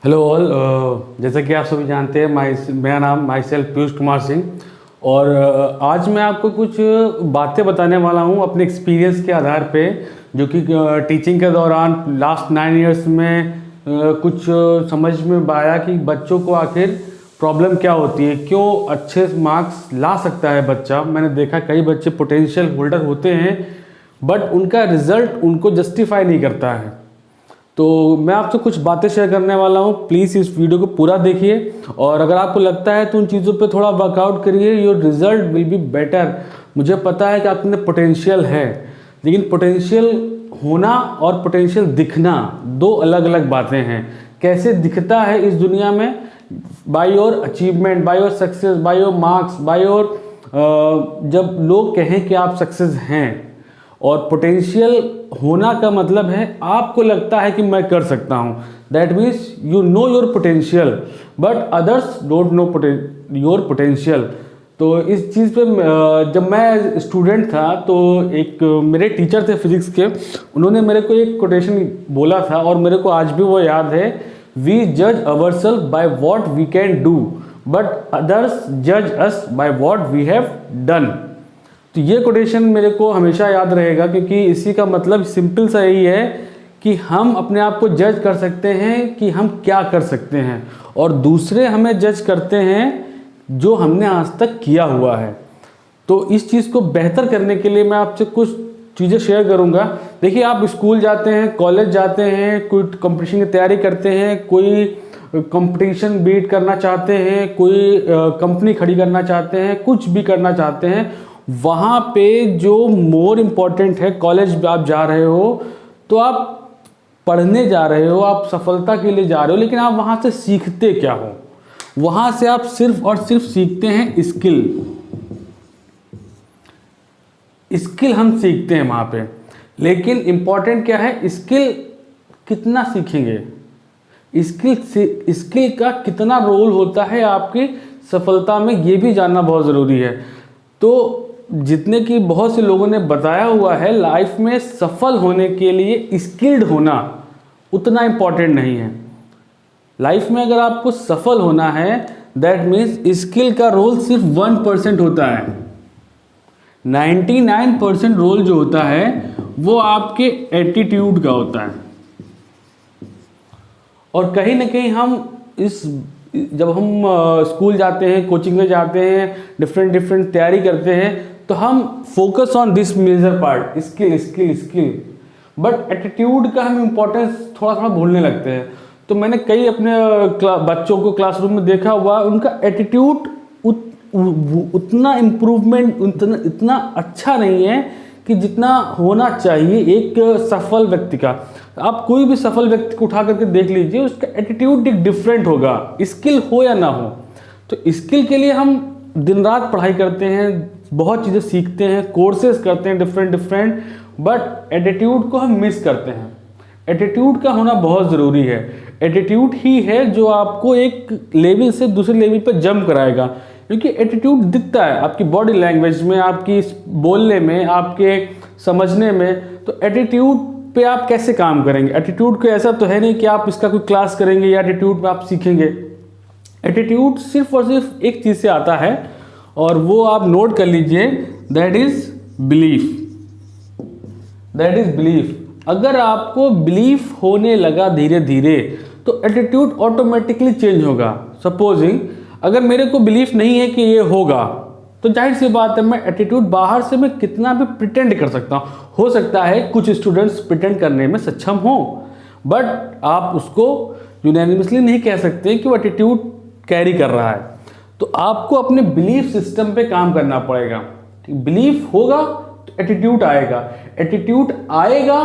Hello all. जैसा कि आप सभी जानते हैं मेरा नाम सेल्फ पीयूष कुमार सिंह और आज मैं आपको कुछ बातें बताने वाला हूं अपने एक्सपीरियंस के आधार पे, जो कि टीचिंग के दौरान लास्ट 9 इयर्स में कुछ समझ में आया कि बच्चों को आखिर प्रॉब्लम क्या होती है, क्यों अच्छे मार्क्स ला सकता है बच्चा। मैंने देखा कई बच्चे पोटेंशियल होल्डर होते हैं बट उनका रिजल्ट उनको जस्टिफाई नहीं करता है। तो मैं आपसे कुछ बातें शेयर करने वाला हूँ, प्लीज़ इस वीडियो को पूरा देखिए और अगर आपको लगता है तो उन चीज़ों पे थोड़ा वर्कआउट करिए, your result will be better. मुझे पता है कि आप में पोटेंशियल है, लेकिन पोटेंशियल होना और पोटेंशियल दिखना दो अलग अलग बातें हैं। कैसे दिखता है इस दुनिया में? By your achievement, by your success, by your marks, by your जब लोग कहें कि आप सक्सेस हैं। और पोटेंशियल होना का मतलब है आपको लगता है कि मैं कर सकता हूँ, that means you know your potential but others don't know your potential. तो इस चीज़ पे जब मैं स्टूडेंट था तो एक मेरे टीचर थे फिजिक्स के, उन्होंने मेरे को एक कोटेशन बोला था और मेरे को आज भी वो याद है। वी जज ourself by what we can do but others जज अस by what we have done. तो ये कोटेशन मेरे को हमेशा याद रहेगा, क्योंकि इसी का मतलब सिंपल सा यही है कि हम अपने आप को जज कर सकते हैं कि हम क्या कर सकते हैं और दूसरे हमें जज करते हैं जो हमने आज तक किया हुआ है। तो इस चीज़ को बेहतर करने के लिए मैं आपसे कुछ चीज़ें शेयर करूंगा। देखिए, आप स्कूल जाते हैं, कॉलेज जाते हैं, कोई कंपटीशन की तैयारी करते हैं, कोई कंपटीशन बीट करना चाहते हैं, कोई कंपनी खड़ी करना चाहते हैं, कुछ भी करना चाहते हैं, वहाँ पे जो मोर इम्पॉर्टेंट है, कॉलेज आप जा रहे हो तो आप पढ़ने जा रहे हो, आप सफलता के लिए जा रहे हो, लेकिन आप वहाँ से सीखते क्या हो? वहाँ से आप सिर्फ और सिर्फ सीखते हैं स्किल हम सीखते हैं वहाँ पे। लेकिन इम्पॉर्टेंट क्या है, स्किल कितना सीखेंगे, स्किल का कितना रोल होता है आपकी सफलता में, ये भी जानना बहुत ज़रूरी है। तो जितने की बहुत से लोगों ने बताया हुआ है, लाइफ में सफल होने के लिए स्किल्ड होना उतना इम्पॉर्टेंट नहीं है। लाइफ में अगर आपको सफल होना है, दैट मीन्स स्किल का रोल सिर्फ 1% होता है। 99% रोल जो होता है वो आपके एटीट्यूड का होता है। और कहीं ना कहीं हम जब हम स्कूल जाते हैं, कोचिंग में जाते हैं, डिफरेंट तैयारी करते हैं, तो हम focus on this major part, skill, but attitude का हम इम्पोर्टेंस थोड़ा भूलने लगते हैं। तो मैंने कई अपने बच्चों को क्लासरूम में देखा हुआ, उनका एटीट्यूड उतना इम्प्रूवमेंट, इतना अच्छा नहीं है कि जितना होना चाहिए एक सफल व्यक्ति का। आप कोई भी सफल व्यक्ति को उठा करके देख लीजिए, उसका एटीट्यूड एक डिफरेंट होगा, स्किल हो या ना हो। तो स्किल के लिए हम दिन रात पढ़ाई करते हैं, बहुत चीज़ें सीखते हैं, कोर्सेज करते हैं डिफरेंट, बट एटीट्यूड को हम मिस करते हैं। एटीट्यूड का होना बहुत ज़रूरी है। एटीट्यूड ही है जो आपको एक लेवल से दूसरे लेवल पर जंप कराएगा, क्योंकि एटीट्यूड दिखता है आपकी बॉडी लैंग्वेज में, आपकी बोलने में, आपके समझने में। तो एटीट्यूड पे आप कैसे काम करेंगे? एटीट्यूड को ऐसा तो है नहीं कि आप इसका कोई क्लास करेंगे या एटीट्यूड पे आप सीखेंगे। एटीट्यूड सिर्फ और सिर्फ एक चीज़ से आता है और वो आप नोट कर लीजिए, दैट इज बिलीफ। अगर आपको बिलीफ होने लगा धीरे धीरे तो एटीट्यूड ऑटोमेटिकली चेंज होगा। सपोजिंग अगर मेरे को बिलीफ नहीं है कि ये होगा, तो जाहिर सी बात है मैं एटीट्यूड बाहर से मैं कितना भी प्रिटेंड कर सकता हूँ। हो सकता है कुछ स्टूडेंट्स प्रिटेंड करने में सक्षम हो, बट आप उसको यूनैनिमसली नहीं कह सकते कि वो एटीट्यूड कैरी कर रहा है। तो आपको अपने बिलीफ सिस्टम पे काम करना पड़ेगा। बिलीफ होगा तो एटीट्यूड आएगा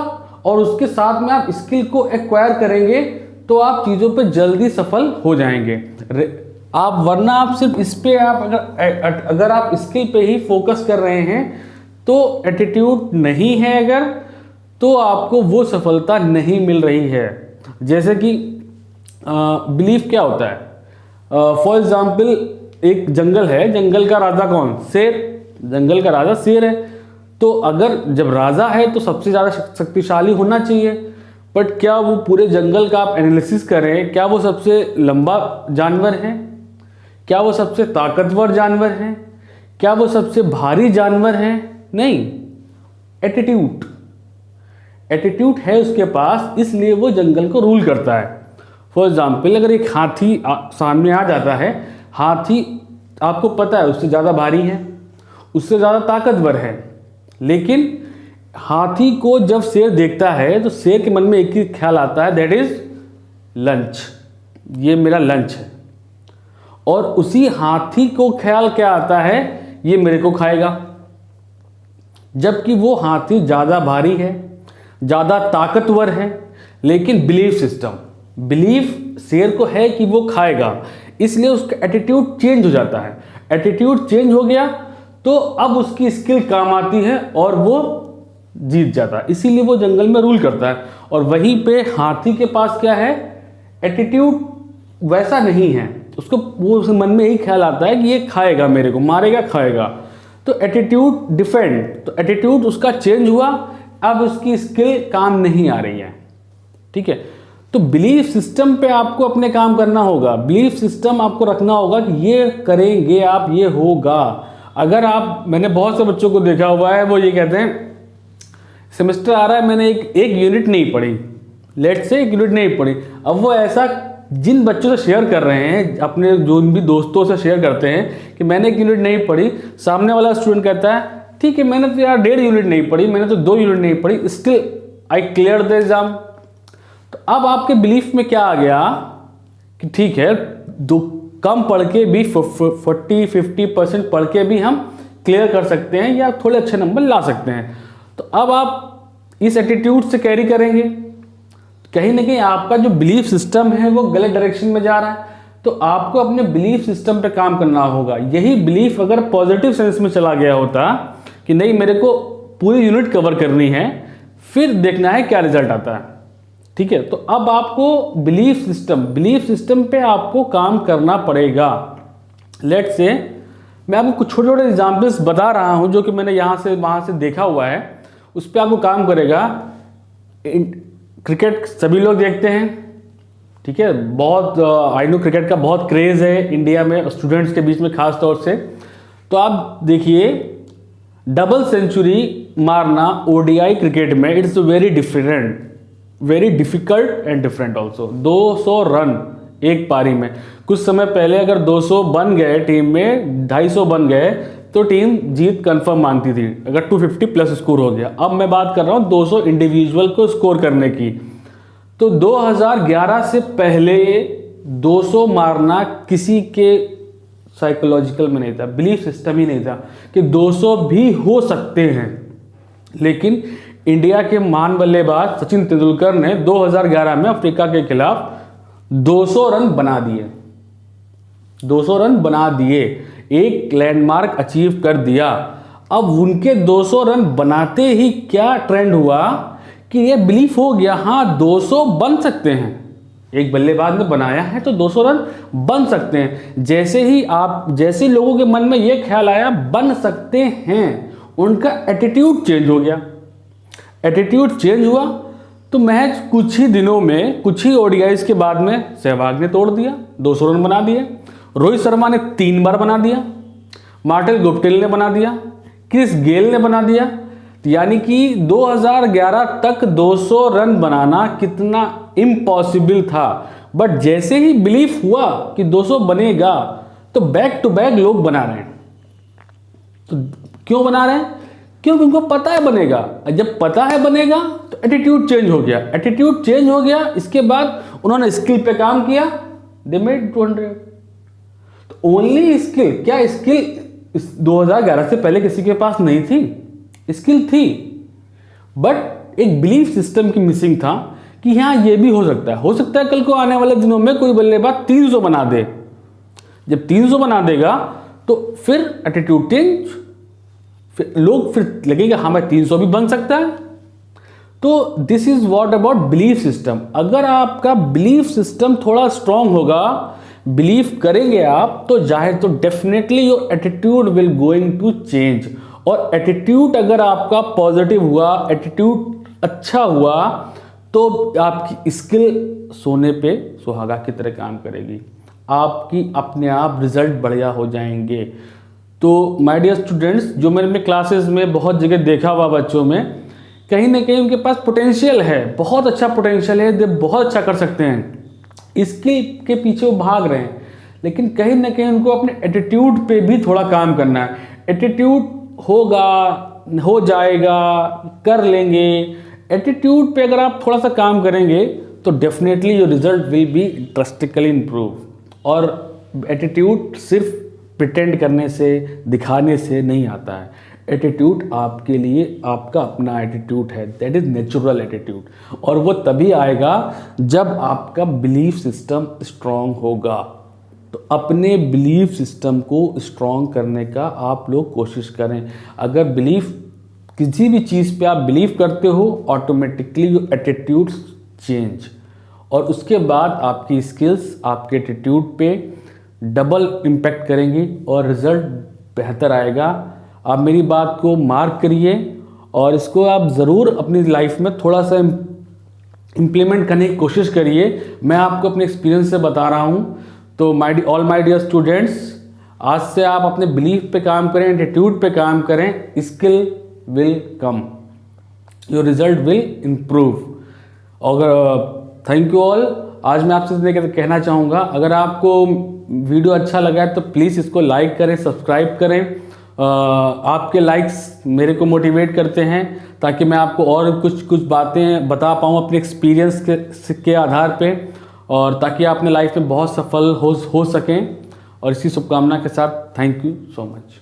और उसके साथ में आप स्किल को एक्वायर करेंगे तो आप चीज़ों पे जल्दी सफल हो जाएंगे। वरना आप सिर्फ इस पे अगर आप स्किल पे ही फोकस कर रहे हैं तो एटीट्यूड नहीं है अगर, तो आपको वो सफलता नहीं मिल रही है। जैसे कि बिलीफ क्या होता है? फॉर एग्जाम्पल एक जंगल है, जंगल का राजा कौन? शेर। जंगल का राजा शेर है। तो अगर जब राजा है तो सबसे ज़्यादा शक्तिशाली होना चाहिए, बट क्या वो पूरे जंगल का आप एनालिसिस करें, क्या वो सबसे लंबा जानवर है, क्या वो सबसे ताकतवर जानवर है, क्या वो सबसे भारी जानवर है? नहीं। एटीट्यूड, एटीट्यूड है उसके पास, इसलिए वो जंगल को रूल करता है। फॉर एग्जाम्पल, अगर एक हाथी सामने आ जाता है, हाथी आपको पता है उससे ज़्यादा भारी है, उससे ज़्यादा ताकतवर है, लेकिन हाथी को जब शेर देखता है तो शेर के मन में एक ही ख्याल आता है, दैट इज लंच, ये मेरा लंच है। और उसी हाथी को ख्याल क्या आता है, ये मेरे को खाएगा। जबकि वो हाथी ज़्यादा भारी है, ज़्यादा ताकतवर है, लेकिन बिलीफ सिस्टम, बिलीफ शेर को है कि वो खाएगा, इसलिए उसका एटीट्यूड चेंज हो जाता है। एटीट्यूड चेंज हो गया तो अब उसकी स्किल काम आती है और वो जीत जाता है, इसीलिए वो जंगल में रूल करता है। और वहीं पे हाथी के पास क्या है, एटीट्यूड वैसा नहीं है, उसको वो उसके मन में यही ख्याल आता है कि ये खाएगा, मेरे को मारेगा, खाएगा। तो एटीट्यूड डिफरेंट, तो एटीट्यूड उसका चेंज हुआ, अब उसकी स्किल काम नहीं आ रही है। ठीक है, तो बिलीफ सिस्टम पे आपको अपने काम करना होगा। बिलीफ सिस्टम आपको रखना होगा कि ये करेंगे आप, ये होगा। अगर आप, मैंने बहुत से बच्चों को देखा हुआ है, वो ये कहते हैं सेमेस्टर आ रहा है, मैंने एक यूनिट नहीं पढ़ी, लेट से एक यूनिट नहीं पढ़ी। अब वो ऐसा जिन बच्चों से शेयर कर रहे हैं, अपने जो भी दोस्तों से शेयर करते हैं कि मैंने एक यूनिट नहीं पढ़ी, सामने वाला स्टूडेंट कहता है ठीक है मैंने तो यार 1.5 यूनिट नहीं पढ़ी, मैंने तो 2 यूनिट नहीं पढ़ी, still I clear the exam. तो अब आपके बिलीफ में क्या आ गया कि ठीक है, कम पढ़ के भी 40-50% पढ़ के भी हम क्लियर कर सकते हैं या थोड़े अच्छे नंबर ला सकते हैं। तो अब आप इस एटीट्यूड से कैरी करेंगे, कहीं ना कहीं आपका जो बिलीफ सिस्टम है वो गलत डायरेक्शन में जा रहा है, तो आपको अपने बिलीफ सिस्टम पे काम करना होगा। यही बिलीफ अगर पॉजिटिव सेंस में चला गया होता कि नहीं मेरे को पूरी यूनिट कवर करनी है, फिर देखना है क्या रिजल्ट आता है। ठीक है, तो अब आपको बिलीफ सिस्टम पे आपको काम करना पड़ेगा। लेट्स से मैं आपको कुछ छोटे छोटे एग्जाम्पल्स बता रहा हूं जो कि मैंने यहाँ से वहाँ से देखा हुआ है, उस पर आपको काम करेगा। क्रिकेट सभी लोग देखते हैं, ठीक है, बहुत आई नो क्रिकेट का बहुत क्रेज़ है इंडिया में, स्टूडेंट्स के बीच में खास तौर से। तो आप देखिए, डबल सेंचुरी मारना ओडीआई क्रिकेट में it's very different, very difficult and different also. 200 run एक पारी में, कुछ समय पहले अगर 200 बन गए टीम में, 250 बन गए तो टीम जीत कंफर्म मानती थी, अगर 250 प्लस स्कोर हो गया। अब मैं बात कर रहा हूँ 200 इंडिविजुअल को स्कोर करने की। तो 2011 से पहले 200 मारना किसी के साइकोलॉजिकल में नहीं था, बिलीफ सिस्टम ही नहीं था कि 200 भी हो सकते हैं। लेकिन इंडिया के महान बल्लेबाज सचिन तेंदुलकर ने 2011 में अफ्रीका के खिलाफ 200 रन बना दिए, 200 रन बना दिए, एक लैंडमार्क अचीव कर दिया। अब उनके 200 रन बनाते ही क्या ट्रेंड हुआ कि ये बिलीफ हो गया, हाँ 200 बन सकते हैं, एक बल्लेबाज ने बनाया है तो 200 रन बन सकते हैं। जैसे लोगों के मन में ये ख्याल आया बन सकते हैं, उनका एटीट्यूड चेंज हो गया। एटीट्यूड चेंज हुआ तो महज कुछ ही दिनों में, कुछ ही ओडीआईज के बाद में सहवाग ने तोड़ दिया, 200 रन बना दिए। रोहित शर्मा ने 3 बार बना दिया, मार्टिन गुप्टिल ने बना दिया, क्रिस गेल ने बना दिया। यानी कि 2011 तक 200 रन बनाना कितना इम्पॉसिबल था, बट जैसे ही बिलीफ हुआ कि 200 बनेगा तो बैक टू बैक लोग बना रहे हैं। तो क्यों बना रहे हैं? क्योंकि उनको पता है बनेगा। जब पता है बनेगा तो एटीट्यूड चेंज हो गया, एटीट्यूड चेंज हो गया, इसके बाद उन्होंने स्किल पे काम किया, दे मेड 200। तो ओनली स्किल, क्या स्किल 2011 से पहले किसी के पास नहीं थी? स्किल थी, बट एक बिलीफ सिस्टम की मिसिंग था कि हाँ ये भी हो सकता है कल को आने वाले दिनों में कोई बल्लेबाज 300 बना दे। जब 300 बना देगा तो फिर एटीट्यूड चेंज, फिर लोग फिर लगेगा हाँ भाई 300 भी बन सकता है। तो this is what about belief system. अगर आपका बिलीफ सिस्टम थोड़ा स्ट्रांग होगा, बिलीव करेंगे आप, तो जाहिर तो definitely your attitude will going to change. और एटीट्यूड अगर आपका पॉजिटिव हुआ, एटीट्यूड अच्छा हुआ, तो आपकी स्किल सोने पे सुहागा की तरह काम करेगी, आपकी अपने आप रिजल्ट बढ़िया हो जाएंगे। तो माय डियर स्टूडेंट्स, जो मैंने अपने क्लासेस में बहुत जगह देखा हुआ बच्चों में, कहीं ना कहीं उनके पास पोटेंशियल है, बहुत अच्छा पोटेंशियल है, वो बहुत अच्छा कर सकते हैं, स्किल के पीछे वो भाग रहे हैं, लेकिन कहीं ना कहीं उनको अपने एटीट्यूड पे भी थोड़ा काम करना है। एटीट्यूड होगा, हो जाएगा, कर लेंगे। एटीट्यूड पे अगर आप थोड़ा सा काम करेंगे तो definitely your result will be drastically improve. और एटीट्यूड सिर्फ प्रिटेंड करने से, दिखाने से नहीं आता है। एटीट्यूड आपके लिए आपका अपना एटीट्यूड है, दैट इज नेचुरल एटीट्यूड, और वो तभी आएगा जब आपका बिलीफ सिस्टम स्ट्रांग होगा। तो अपने बिलीफ सिस्टम को स्ट्रांग करने का आप लोग कोशिश करें। अगर बिलीफ, किसी भी चीज़ पे आप बिलीव करते हो, ऑटोमेटिकली योर एटीट्यूड चेंज, और उसके बाद आपकी स्किल्स आपके एटीट्यूड पे डबल इम्पैक्ट करेंगी और रिजल्ट बेहतर आएगा। आप मेरी बात को मार्क करिए और इसको आप ज़रूर अपनी लाइफ में थोड़ा सा इम्प्लीमेंट करने की कोशिश करिए। मैं आपको अपने एक्सपीरियंस से बता रहा हूँ। तो ऑल माय डियर स्टूडेंट्स, आज से आप अपने बिलीफ पे काम करें, एटीट्यूड पे काम करें, skill will come, your result will improve. और थैंक यू ऑल। आज मैं आपसे कहना चाहूँगा, अगर आपको वीडियो अच्छा लगा है तो प्लीज़ इसको लाइक करें, सब्सक्राइब करें। आपके लाइक्स मेरे को मोटिवेट करते हैं ताकि मैं आपको और कुछ बातें बता पाऊँ अपने एक्सपीरियंस के आधार पे, और ताकि आप अपने लाइफ में बहुत सफल हो सकें। और इसी शुभकामना के साथ थैंक यू सो मच।